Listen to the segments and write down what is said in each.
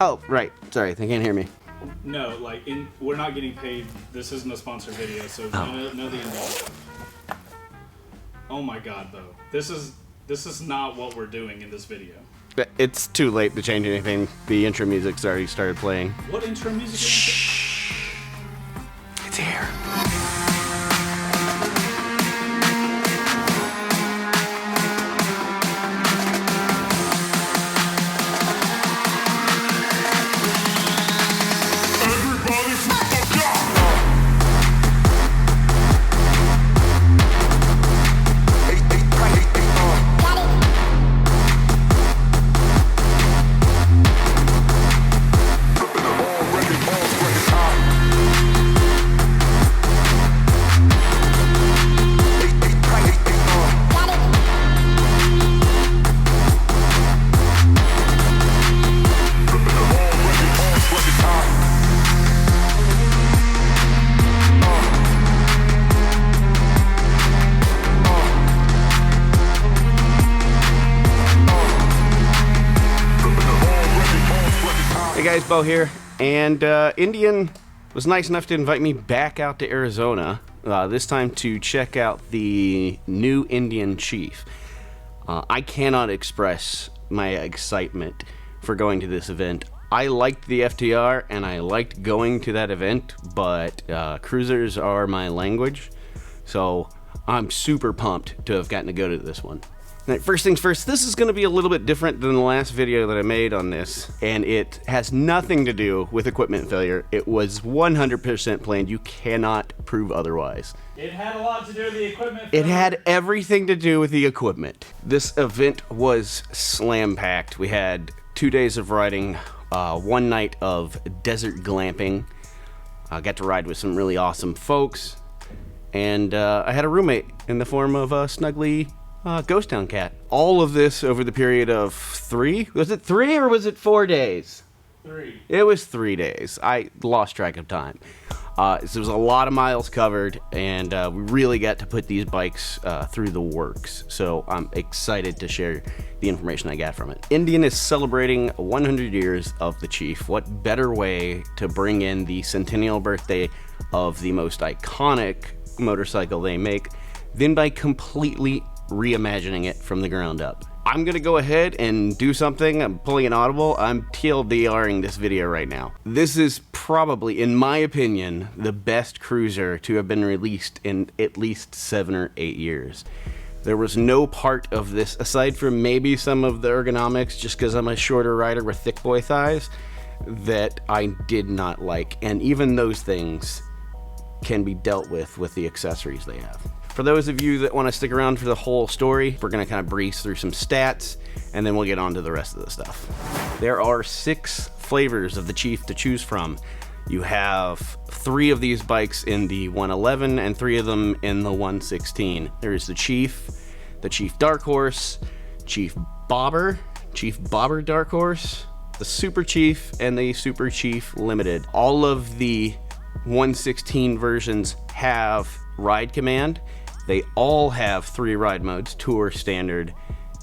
Oh, right. Sorry, they can't hear me. No, like, we're not getting paid. This isn't a sponsored video, so know the Indian. Oh my God, Beau. This is not what we're doing in this video. It's too late to change anything. The intro music's already started playing. What intro music? Shh. It's here. Hey guys, Beau here, and Indian was nice enough to invite me back out to Arizona, this time to check out the new Indian Chief. I cannot express my excitement for going to this event. I liked the FTR, and I liked going to that event, but cruisers are my language, so I'm super pumped to have gotten to go to this one. Right, first things first, this is going to be a little bit different than the last video that I made on this, and it has nothing to do with equipment failure. It was 100% planned. You cannot prove otherwise. It had a lot to do with the equipment failure. It had everything to do with the equipment. This event was slam-packed. We had 2 days of riding, 1 night of desert glamping. I got to ride with some really awesome folks, and I had a roommate in the form of a snuggly Ghost Town cat. All of this over the period of 3? Was it 3 or was it 4 days? 3. It was 3 days. I lost track of time. So there was a lot of miles covered, and we really got to put these bikes through the works. So I'm excited to share the information I got from it. Indian is celebrating 100 years of the Chief. What better way to bring in the centennial birthday of the most iconic motorcycle they make than by completely reimagining it from the ground up. I'm gonna go ahead and do something. I'm pulling an audible. I'm TLDRing this video right now. This is probably, in my opinion, the best cruiser to have been released in at least 7 or 8 years. There was no part of this, aside from maybe some of the ergonomics, just because I'm a shorter rider with thick boy thighs, that I did not like. And even those things can be dealt with the accessories they have. For those of you that want to stick around for the whole story, we're going to kind of breeze through some stats, and then we'll get on to the rest of the stuff. There are 6 flavors of the Chief to choose from. You have 3 of these bikes in the 111 and 3 of them in the 116. There's the Chief Dark Horse, Chief Bobber Dark Horse, the Super Chief, and the Super Chief Limited. All of the 116 versions have ride command. They all have 3 ride modes: Tour, Standard,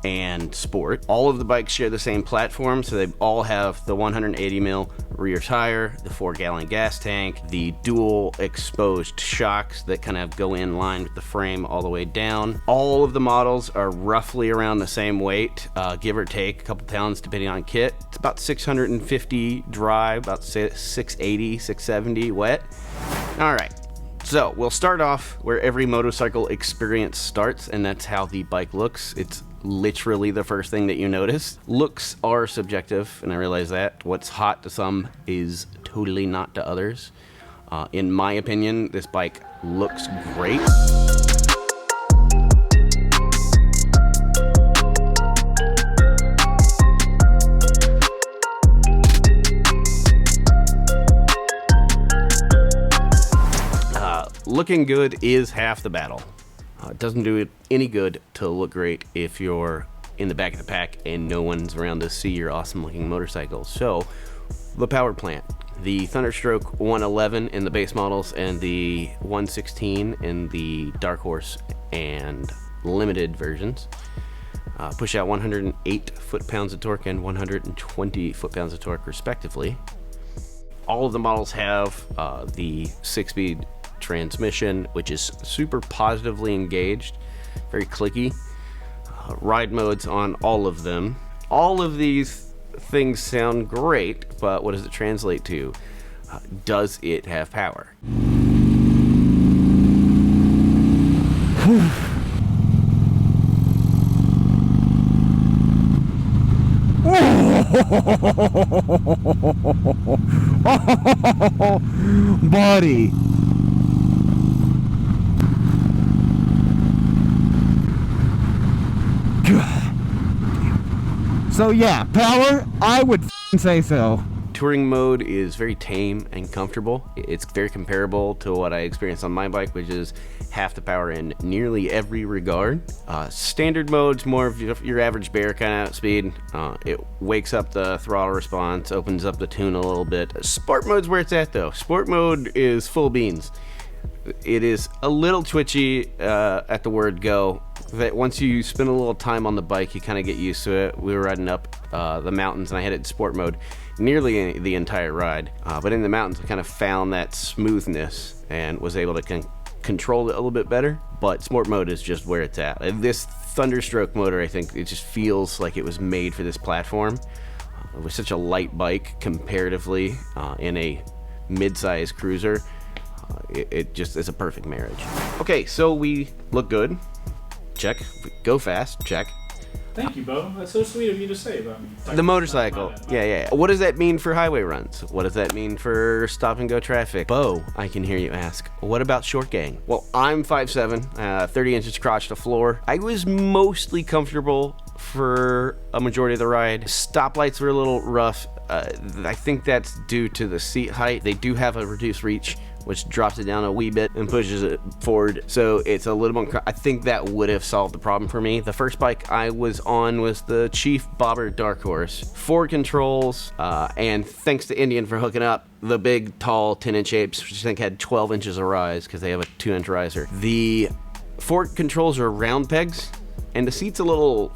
and Sport. All of the bikes share the same platform, so they all have the 180 mil rear tire, the 4-gallon gas tank, the dual exposed shocks that kind of go in line with the frame all the way down. All of the models are roughly around the same weight, give or take a couple pounds depending on kit. It's about 650 dry, about 680, 670 wet. All right. So we'll start off where every motorcycle experience starts, and that's how the bike looks. It's literally the first thing that you notice. Looks are subjective, and I realize that. What's hot to some is totally not to others. In my opinion, this bike looks great. Looking good is half the battle. It doesn't do it any good to look great if you're in the back of the pack and no one's around to see your awesome looking motorcycle. So, the power plant. The Thunderstroke 111 in the base models and the 116 in the Dark Horse and limited versions. push out 108 foot-pounds of torque and 120 foot-pounds of torque respectively. All of the models have the 6-speed transmission, which is super positively engaged, very clicky. Ride modes on all of them. All of these things sound great, but what does it translate to? Does it have power? Buddy. So yeah, power, I would say so. Touring mode is very tame and comfortable. It's very comparable to what I experienced on my bike, which is half the power in nearly every regard. Standard mode's more of your average bear kind of speed. It wakes up the throttle response, opens up the tune a little bit. Sport mode's where it's at though. Sport mode is full beans. It is a little twitchy at the word go. That once you spend a little time on the bike, you kind of get used to it. We were riding up the mountains and I had it in sport mode nearly the entire ride. But in the mountains, I kind of found that smoothness and was able to control it a little bit better. But sport mode is just where it's at. This Thunderstroke motor, I think it just feels like it was made for this platform. It was such a light bike comparatively in a mid-size cruiser. It just is a perfect marriage. Okay, so we look good. Check. We go fast. Check. Thank you, Beau. That's so sweet of you to say about me. The motorcycle. Yeah. What does that mean for highway runs? What does that mean for stop and go traffic? Beau, I can hear you ask, what about short gang? Well, I'm 5'7", 30 inches crotch to floor. I was mostly comfortable for a majority of the ride. Stoplights were a little rough. I think that's due to the seat height. They do have a reduced reach, which drops it down a wee bit and pushes it forward. So it's a little more, I think that would have solved the problem for me. The first bike I was on was the Chief Bobber Dark Horse. 4 controls, and thanks to Indian for hooking up the big, tall 10-inch apes, which I think had 12 inches of rise because they have a 2-inch riser. The 4 controls are round pegs, and the seat's a little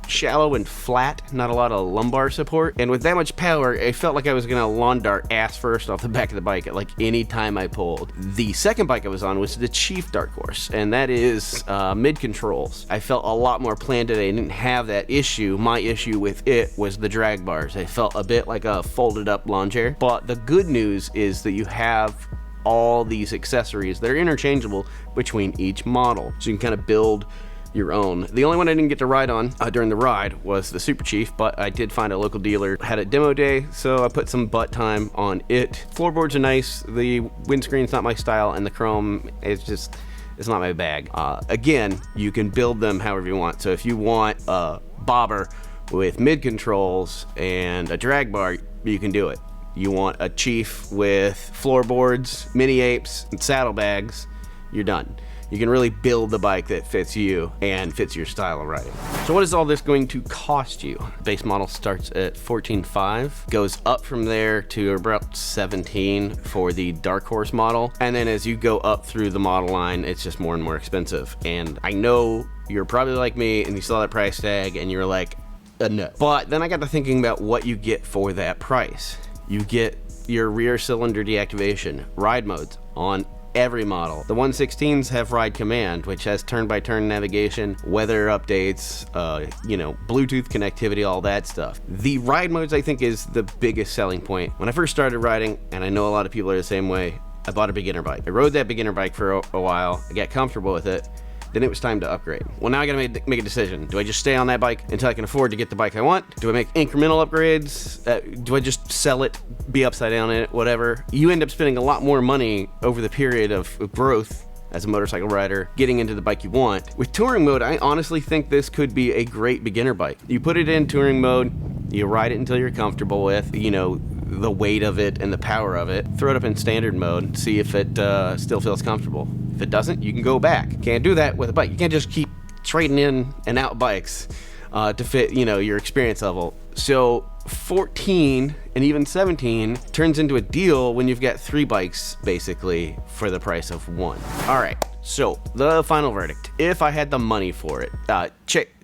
shallow and flat, not a lot of lumbar support, and with that much power, it felt like I was gonna lawn dart ass first off the back of the bike at like any time I pulled. The second bike I was on was the Chief Dark Horse, and that is mid controls. I felt a lot more planted. I didn't have that issue. My issue with it was the drag bars. I felt a bit like a folded up lawn chair, but the good news is that you have all these accessories that are interchangeable between each model, so you can kind of build your own. The only one I didn't get to ride on during the ride was the Super Chief, but I did find a local dealer had a demo day, so I put some butt time on it. Floorboards are nice, the windscreen's not my style, and the chrome is just, it's not my bag. Again, you can build them however you want. So if you want a bobber with mid controls and a drag bar, you can do it. You want a Chief with floorboards, mini apes, and saddlebags, you're done. You can really build the bike that fits you and fits your style of riding. So what is all this going to cost you? Base model starts at $14,500, goes up from there to about $17,000 for the Dark Horse model. And then as you go up through the model line, it's just more and more expensive. And I know you're probably like me and you saw that price tag and you're like, no. But then I got to thinking about what you get for that price. You get your rear cylinder deactivation, ride modes on every model. The 116s have Ride Command, which has turn-by-turn navigation, weather updates, Bluetooth connectivity, all that stuff. The ride modes, I think, is the biggest selling point. When I first started riding, and I know a lot of people are the same way, I bought a beginner bike. I rode that beginner bike for a while, I got comfortable with it, then it was time to upgrade. Well, now I gotta make a decision. Do I just stay on that bike until I can afford to get the bike I want? Do I make incremental upgrades? Do I just sell it, be upside down in it, whatever? You end up spending a lot more money over the period of growth as a motorcycle rider, getting into the bike you want. With touring mode, I honestly think this could be a great beginner bike. You put it in touring mode, you ride it until you're comfortable with, the weight of it and the power of it. Throw it up in standard mode, see if it still feels comfortable. If it doesn't, you can go back. Can't do that with a bike. You can't just keep trading in and out bikes to fit, your experience level. So 14 and even 17 turns into a deal when you've got 3 bikes basically for the price of 1. All right, So, the final verdict. If I had the money for it.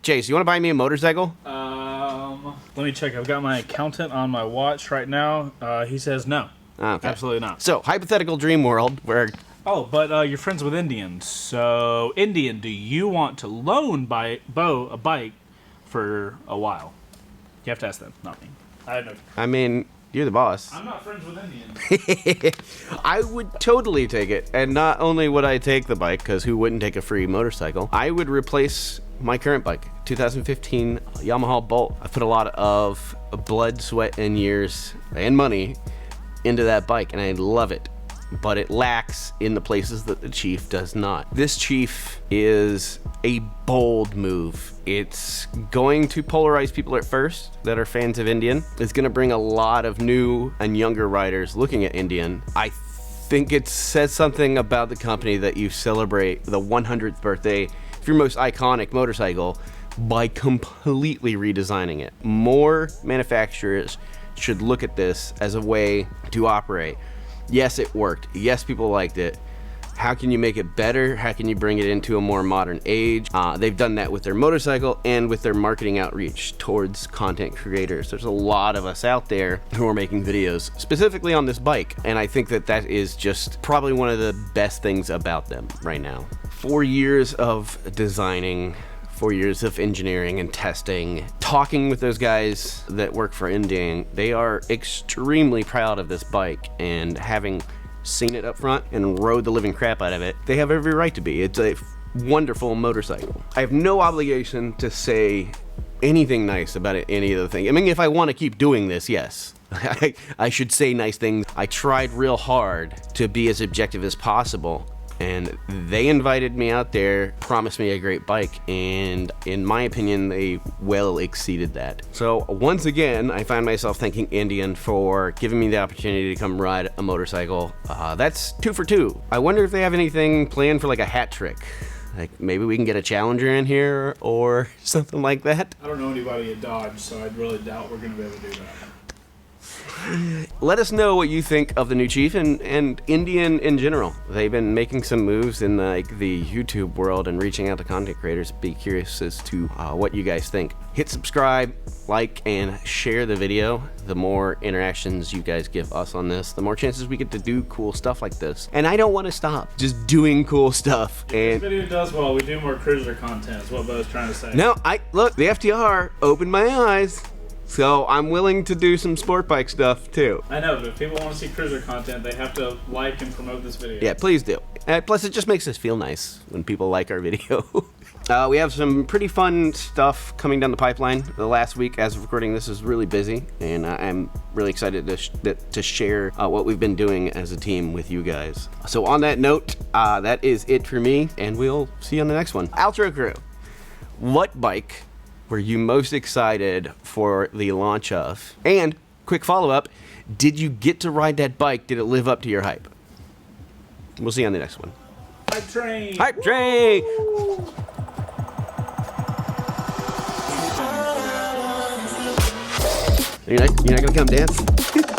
Chase, you want to buy me a motorcycle? Let me check. I've got my accountant on my watch right now. He says no. Okay. Absolutely not. So, hypothetical dream world where... Oh, but you're friends with Indians. So, Indian, do you want to loan Beau a bike for a while? You have to ask them, not me. I don't know. I mean, you're the boss. I'm not friends with Indians. I would totally take it. And not only would I take the bike, because who wouldn't take a free motorcycle, I would replace my current bike, 2015 Yamaha Bolt. I put a lot of blood, sweat, and years and money into that bike, and I love it. But it lacks in the places that the Chief does not. This Chief is a bold move. It's going to polarize people at first that are fans of Indian. It's going to bring a lot of new and younger riders looking at Indian. I think it says something about the company that you celebrate the 100th birthday of your most iconic motorcycle by completely redesigning it. More manufacturers should look at this as a way to operate. Yes, it worked. Yes, people liked it. How can you make it better? How can you bring it into a more modern age? They've done that with their motorcycle and with their marketing outreach towards content creators. There's a lot of us out there who are making videos specifically on this bike, and I think that that is just probably one of the best things about them right now. 4 years of designing, 4 years of engineering and testing, talking with those guys that work for Indian. They are extremely proud of this bike, and having seen it up front and rode the living crap out of it, they have every right to be. It's a wonderful motorcycle. I have no obligation to say anything nice about it, any of the things. I mean, if I want to keep doing this, yes. I should say nice things. I tried real hard to be as objective as possible, and they invited me out there, promised me a great bike, and in my opinion, they well exceeded that. So once again, I find myself thanking Indian for giving me the opportunity to come ride a motorcycle. That's 2 for 2. I wonder if they have anything planned for like a hat trick. Like maybe we can get a Challenger in here or something like that. I don't know anybody at Dodge, so I really doubt we're going to be able to do that. Let us know what you think of the new Chief and Indian in general. They've been making some moves in the YouTube world and reaching out to content creators. Be curious as to what you guys think. Hit subscribe, like, and share the video. The more interactions you guys give us on this, the more chances we get to do cool stuff like this. And I don't want to stop just doing cool stuff. If this video does well, we do more cruiser content, is what Beau's trying to say. No, look, the FTR opened my eyes. So I'm willing to do some sport bike stuff too. I know, but if people want to see cruiser content, they have to like and promote this video. Yeah, please do. Plus, it just makes us feel nice when people like our video. We have some pretty fun stuff coming down the pipeline. The last week, as of recording this, is really busy, and I'm really excited to share what we've been doing as a team with you guys. So on that note, that is it for me, and we'll see you on the next one. Outro crew, what bike were you most excited for the launch of? And quick follow-up, did you get to ride that bike? Did it live up to your hype? We'll see you on the next one. Hype train! Hype train! You're not gonna come dance?